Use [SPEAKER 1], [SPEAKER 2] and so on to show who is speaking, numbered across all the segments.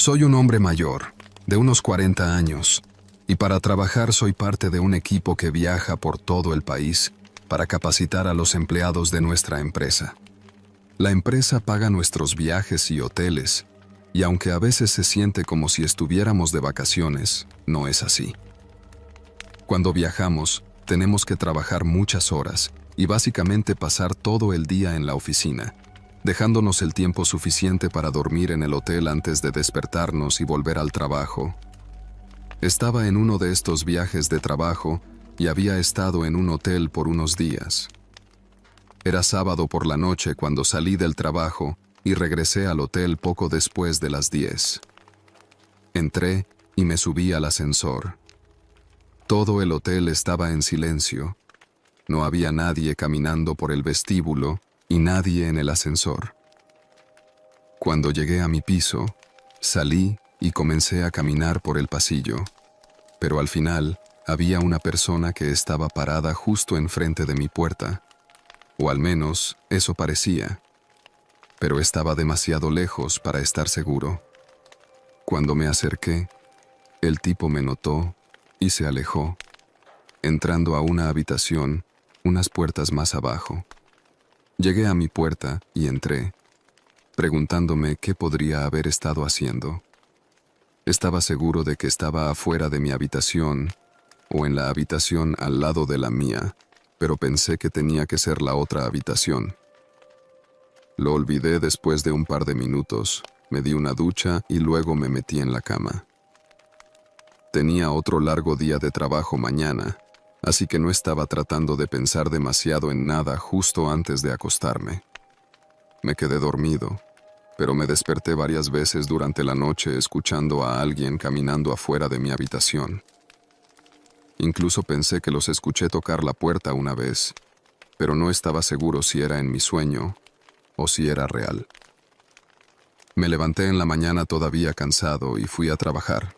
[SPEAKER 1] Soy un hombre mayor, de unos 40 años, y para trabajar soy parte de un equipo que viaja por todo el país para capacitar a los empleados de nuestra empresa. La empresa paga nuestros viajes y hoteles, y aunque a veces se siente como si estuviéramos de vacaciones, no es así. Cuando viajamos, tenemos que trabajar muchas horas y básicamente pasar todo el día en la oficina, dejándonos el tiempo suficiente para dormir en el hotel antes de despertarnos y volver al trabajo. Estaba en uno de estos viajes de trabajo y había estado en un hotel por unos días. Era sábado por la noche cuando salí del trabajo y regresé al hotel poco después de las 10. Entré y me subí al ascensor. Todo el hotel estaba en silencio. No había nadie caminando por el vestíbulo y nadie en el ascensor. Cuando llegué a mi piso, salí y comencé a caminar por el pasillo, pero al final había una persona que estaba parada justo enfrente de mi puerta, o al menos eso parecía, pero estaba demasiado lejos para estar seguro. Cuando me acerqué, el tipo me notó y se alejó, entrando a una habitación unas puertas más abajo. Llegué a mi puerta y entré, preguntándome qué podría haber estado haciendo. Estaba seguro de que estaba afuera de mi habitación o en la habitación al lado de la mía, pero pensé que tenía que ser la otra habitación. Lo olvidé después de un par de minutos, me di una ducha y luego me metí en la cama. Tenía otro largo día de trabajo mañana, así que no estaba tratando de pensar demasiado en nada justo antes de acostarme. Me quedé dormido, pero me desperté varias veces durante la noche escuchando a alguien caminando afuera de mi habitación. Incluso pensé que los escuché tocar la puerta una vez, pero no estaba seguro si era en mi sueño o si era real. Me levanté en la mañana todavía cansado y fui a trabajar.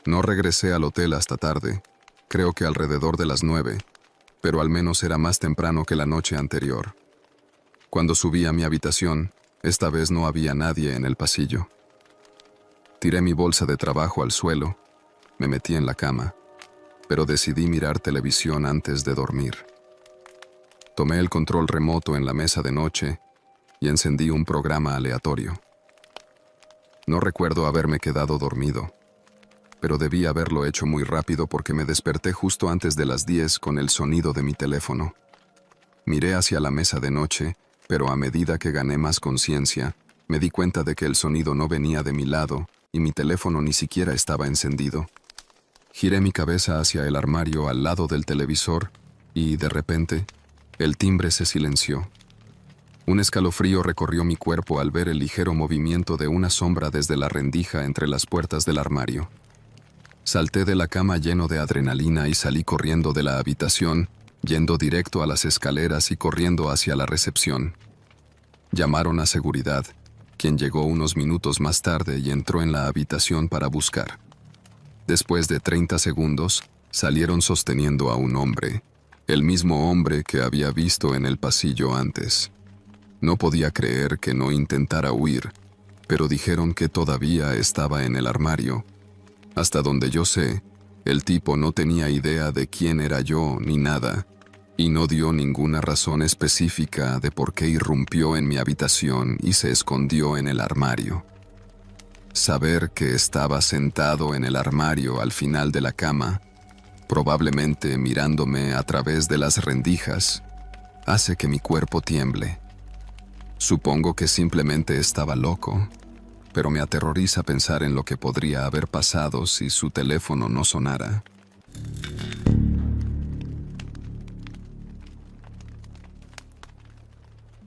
[SPEAKER 1] No regresé al hotel hasta tarde, creo que alrededor de las 9, pero al menos era más temprano que la noche anterior. Cuando subí a mi habitación, esta vez no había nadie en el pasillo. Tiré mi bolsa de trabajo al suelo, me metí en la cama, pero decidí mirar televisión antes de dormir. Tomé el control remoto en la mesa de noche y encendí un programa aleatorio. No recuerdo haberme quedado dormido, pero debí haberlo hecho muy rápido porque me desperté justo antes de las 10 con el sonido de mi teléfono. Miré hacia la mesa de noche, pero a medida que gané más conciencia, me di cuenta de que el sonido no venía de mi lado y mi teléfono ni siquiera estaba encendido. Giré mi cabeza hacia el armario al lado del televisor y, de repente, el timbre se silenció. Un escalofrío recorrió mi cuerpo al ver el ligero movimiento de una sombra desde la rendija entre las puertas del armario. Salté de la cama lleno de adrenalina y salí corriendo de la habitación, yendo directo a las escaleras y corriendo hacia la recepción. Llamaron a seguridad, quien llegó unos minutos más tarde y entró en la habitación para buscar. Después de 30 segundos, salieron sosteniendo a un hombre, el mismo hombre que había visto en el pasillo antes. No podía creer que no intentara huir, pero dijeron que todavía estaba en el armario. Hasta donde yo sé, el tipo no tenía idea de quién era yo ni nada, y no dio ninguna razón específica de por qué irrumpió en mi habitación y se escondió en el armario. Saber que estaba sentado en el armario al final de la cama, probablemente mirándome a través de las rendijas, hace que mi cuerpo tiemble. Supongo que simplemente estaba loco, pero me aterroriza pensar en lo que podría haber pasado si su teléfono no sonara.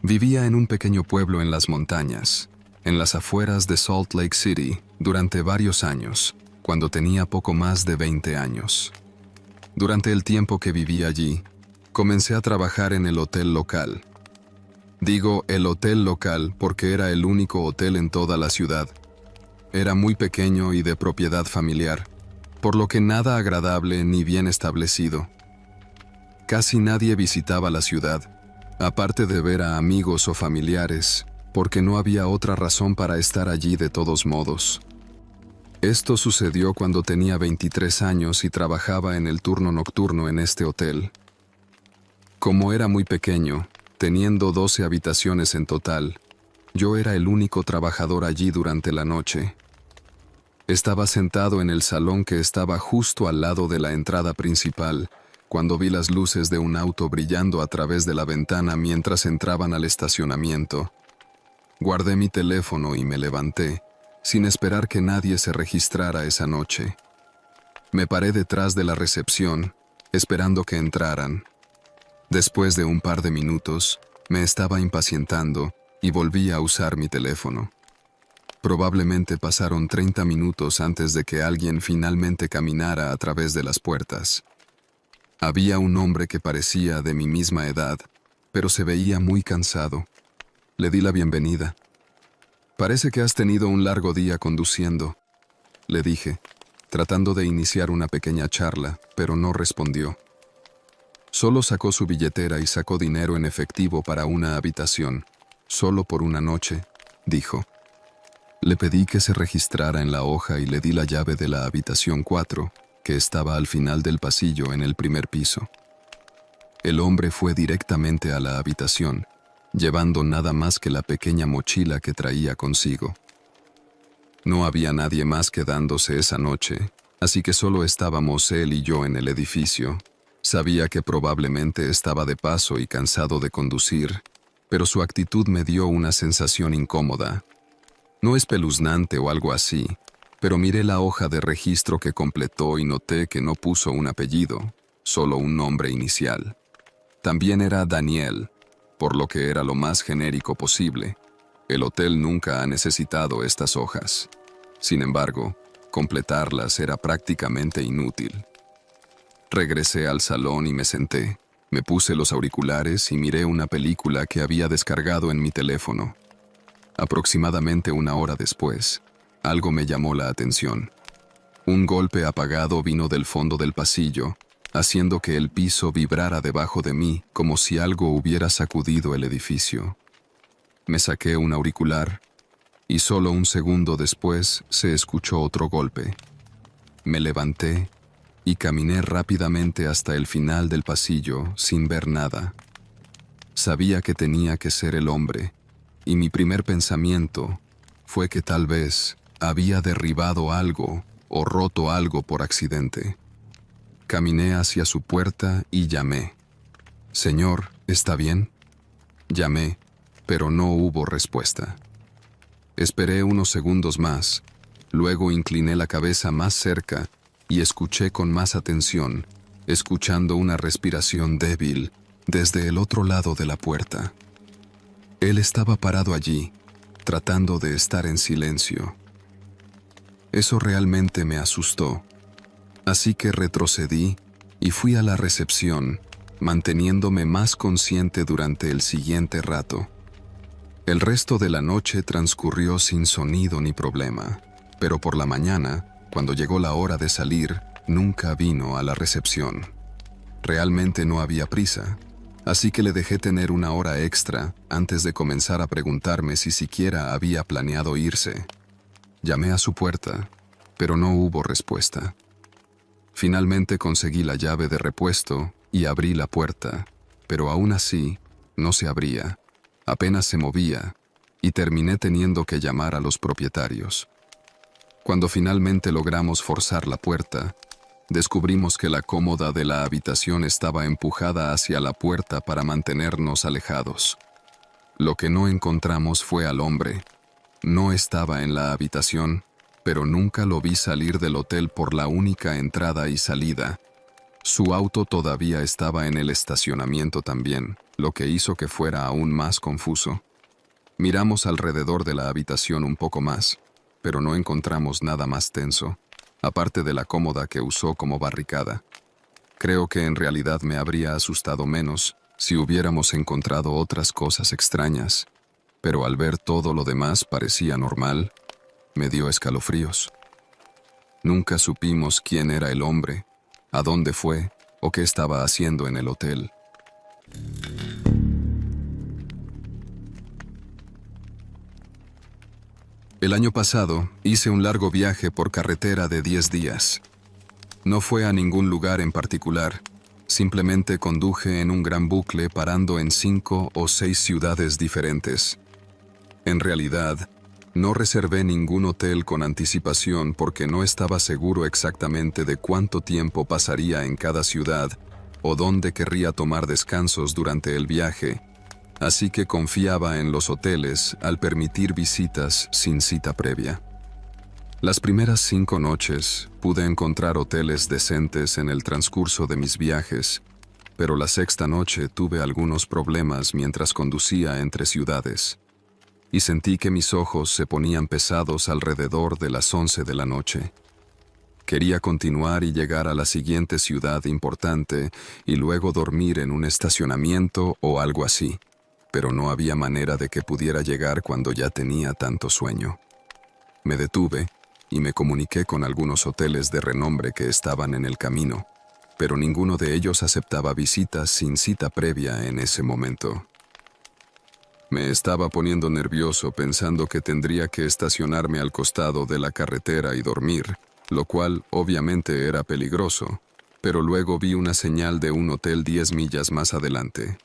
[SPEAKER 1] Vivía en un pequeño pueblo en las montañas, en las afueras de Salt Lake City, durante varios años, cuando tenía poco más de 20 años. Durante el tiempo que viví allí, comencé a trabajar en el hotel local. Digo el hotel local porque era el único hotel en toda la ciudad. Era muy pequeño y de propiedad familiar, por lo que nada agradable ni bien establecido. Casi nadie visitaba la ciudad, aparte de ver a amigos o familiares, porque no había otra razón para estar allí de todos modos. Esto sucedió cuando tenía 23 años y trabajaba en el turno nocturno en este hotel. Como era muy pequeño, teniendo 12 habitaciones en total, yo era el único trabajador allí durante la noche. Estaba sentado en el salón que estaba justo al lado de la entrada principal, cuando vi las luces de un auto brillando a través de la ventana mientras entraban al estacionamiento. Guardé mi teléfono y me levanté, sin esperar que nadie se registrara esa noche. Me paré detrás de la recepción, esperando que entraran. Después de un par de minutos, me estaba impacientando y volví a usar mi teléfono. Probablemente pasaron 30 minutos antes de que alguien finalmente caminara a través de las puertas. Había un hombre que parecía de mi misma edad, pero se veía muy cansado. Le di la bienvenida. «Parece que has tenido un largo día conduciendo», le dije, tratando de iniciar una pequeña charla, pero no respondió. Solo sacó su billetera y sacó dinero en efectivo para una habitación, solo por una noche, dijo. Le pedí que se registrara en la hoja y le di la llave de la habitación 4, que estaba al final del pasillo en el primer piso. El hombre fue directamente a la habitación, llevando nada más que la pequeña mochila que traía consigo. No había nadie más quedándose esa noche, así que solo estábamos él y yo en el edificio. Sabía que probablemente estaba de paso y cansado de conducir, pero su actitud me dio una sensación incómoda. No espeluznante o algo así, pero miré la hoja de registro que completó y noté que no puso un apellido, solo un nombre inicial. También era Daniel, por lo que era lo más genérico posible. El hotel nunca ha necesitado estas hojas. Sin embargo, completarlas era prácticamente inútil. Regresé al salón y me senté. Me puse los auriculares y miré una película que había descargado en mi teléfono. Aproximadamente una hora después, algo me llamó la atención. Un golpe apagado vino del fondo del pasillo, haciendo que el piso vibrara debajo de mí como si algo hubiera sacudido el edificio. Me saqué un auricular y solo un segundo después se escuchó otro golpe. Me levanté y caminé rápidamente hasta el final del pasillo sin ver nada. Sabía que tenía que ser el hombre, y mi primer pensamiento fue que tal vez había derribado algo o roto algo por accidente. Caminé hacia su puerta y llamé. «Señor, ¿está bien?». Llamé, pero no hubo respuesta. Esperé unos segundos más, luego incliné la cabeza más cerca y escuché con más atención, escuchando una respiración débil desde el otro lado de la puerta. Él estaba parado allí, tratando de estar en silencio. Eso realmente me asustó, así que retrocedí y fui a la recepción, manteniéndome más consciente durante el siguiente rato. El resto de la noche transcurrió sin sonido ni problema, pero por la mañana, cuando llegó la hora de salir, nunca vino a la recepción. Realmente no había prisa, así que le dejé tener una hora extra antes de comenzar a preguntarme si siquiera había planeado irse. Llamé a su puerta, pero no hubo respuesta. Finalmente conseguí la llave de repuesto y abrí la puerta, pero aún así no se abría, apenas se movía, y terminé teniendo que llamar a los propietarios. Cuando finalmente logramos forzar la puerta, descubrimos que la cómoda de la habitación estaba empujada hacia la puerta para mantenernos alejados. Lo que no encontramos fue al hombre. No estaba en la habitación, pero nunca lo vi salir del hotel por la única entrada y salida. Su auto todavía estaba en el estacionamiento también, lo que hizo que fuera aún más confuso. Miramos alrededor de la habitación un poco más, pero no encontramos nada más tenso, aparte de la cómoda que usó como barricada. Creo que en realidad me habría asustado menos si hubiéramos encontrado otras cosas extrañas, pero al ver todo lo demás parecía normal, me dio escalofríos. Nunca supimos quién era el hombre, a dónde fue o qué estaba haciendo en el hotel. El año pasado hice un largo viaje por carretera de 10 días. No fue a ningún lugar en particular, simplemente conduje en un gran bucle parando en 5 o 6 ciudades diferentes. En realidad, no reservé ningún hotel con anticipación porque no estaba seguro exactamente de cuánto tiempo pasaría en cada ciudad o dónde querría tomar descansos durante el viaje, así que confiaba en los hoteles al permitir visitas sin cita previa. Las primeras 5 noches pude encontrar hoteles decentes en el transcurso de mis viajes, pero la sexta noche tuve algunos problemas mientras conducía entre ciudades, y sentí que mis ojos se ponían pesados alrededor de las 11 de la noche. Quería continuar y llegar a la siguiente ciudad importante y luego dormir en un estacionamiento o algo así, pero no había manera de que pudiera llegar cuando ya tenía tanto sueño. Me detuve y me comuniqué con algunos hoteles de renombre que estaban en el camino, pero ninguno de ellos aceptaba visitas sin cita previa en ese momento. Me estaba poniendo nervioso pensando que tendría que estacionarme al costado de la carretera y dormir, lo cual obviamente era peligroso, pero luego vi una señal de un hotel 10 millas más adelante.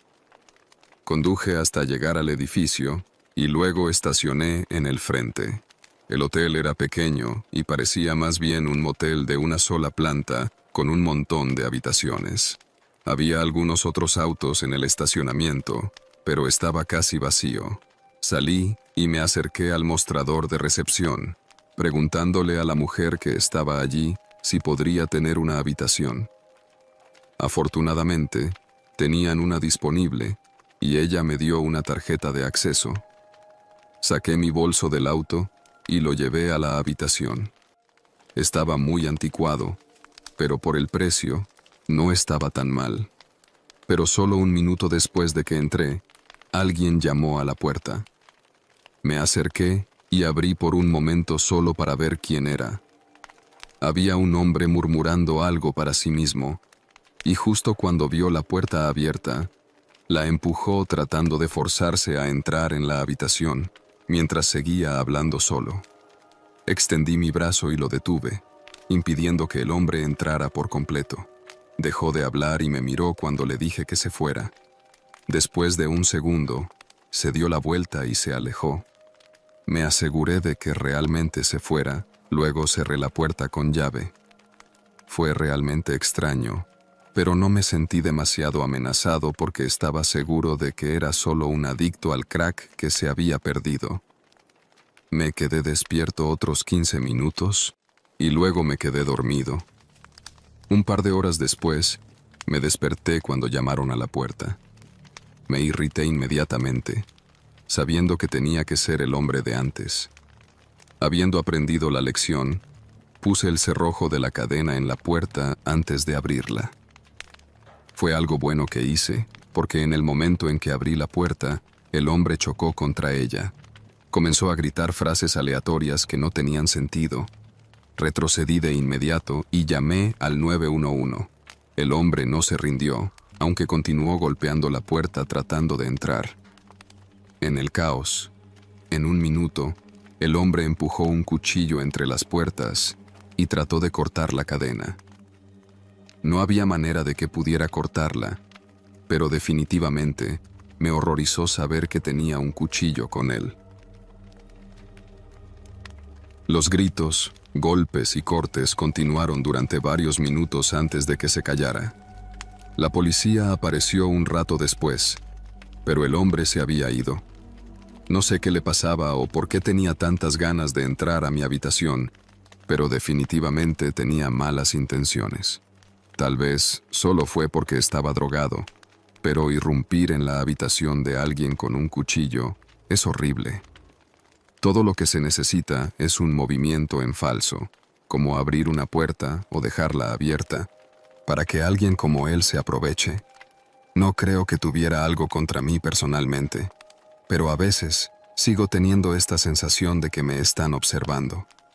[SPEAKER 1] Conduje hasta llegar al edificio y luego estacioné en el frente. El hotel era pequeño y parecía más bien un motel de una sola planta con un montón de habitaciones. Había algunos otros autos en el estacionamiento, pero estaba casi vacío. Salí y me acerqué al mostrador de recepción, preguntándole a la mujer que estaba allí si podría tener una habitación. Afortunadamente, tenían una disponible y ella me dio una tarjeta de acceso. Saqué mi bolso del auto y lo llevé a la habitación. Estaba muy anticuado, pero por el precio no estaba tan mal. Pero solo un minuto después de que entré, alguien llamó a la puerta. Me acerqué y abrí por un momento solo para ver quién era. Había un hombre murmurando algo para sí mismo, y justo cuando vio la puerta abierta, la empujó tratando de forzarse a entrar en la habitación, mientras seguía hablando solo. Extendí mi brazo y lo detuve, impidiendo que el hombre entrara por completo. Dejó de hablar y me miró cuando le dije que se fuera. Después de un segundo, se dio la vuelta y se alejó. Me aseguré de que realmente se fuera, luego cerré la puerta con llave. Fue realmente extraño, pero no me sentí demasiado amenazado porque estaba seguro de que era solo un adicto al crack que se había perdido. Me quedé despierto otros 15 minutos y luego me quedé dormido. Un par de horas después, me desperté cuando llamaron a la puerta. Me irrité inmediatamente, sabiendo que tenía que ser el hombre de antes. Habiendo aprendido la lección, puse el cerrojo de la cadena en la puerta antes de abrirla. Fue algo bueno que hice, porque en el momento en que abrí la puerta, el hombre chocó contra ella. Comenzó a gritar frases aleatorias que no tenían sentido. Retrocedí de inmediato y llamé al 911. El hombre no se rindió, aunque continuó golpeando la puerta tratando de entrar. En el caos, en un minuto, el hombre empujó un cuchillo entre las puertas y trató de cortar la cadena. No había manera de que pudiera cortarla, pero definitivamente me horrorizó saber que tenía un cuchillo con él. Los gritos, golpes y cortes continuaron durante varios minutos antes de que se callara. La policía apareció un rato después, pero el hombre se había ido. No sé qué le pasaba o por qué tenía tantas ganas de entrar a mi habitación, pero definitivamente tenía malas intenciones. Tal vez solo fue porque estaba drogado, pero irrumpir en la habitación de alguien con un cuchillo es horrible. Todo lo que se necesita es un movimiento en falso, como abrir una puerta o dejarla abierta, para que alguien como él se aproveche. No creo que tuviera algo contra mí personalmente, pero a veces sigo teniendo esta sensación de que me están observando.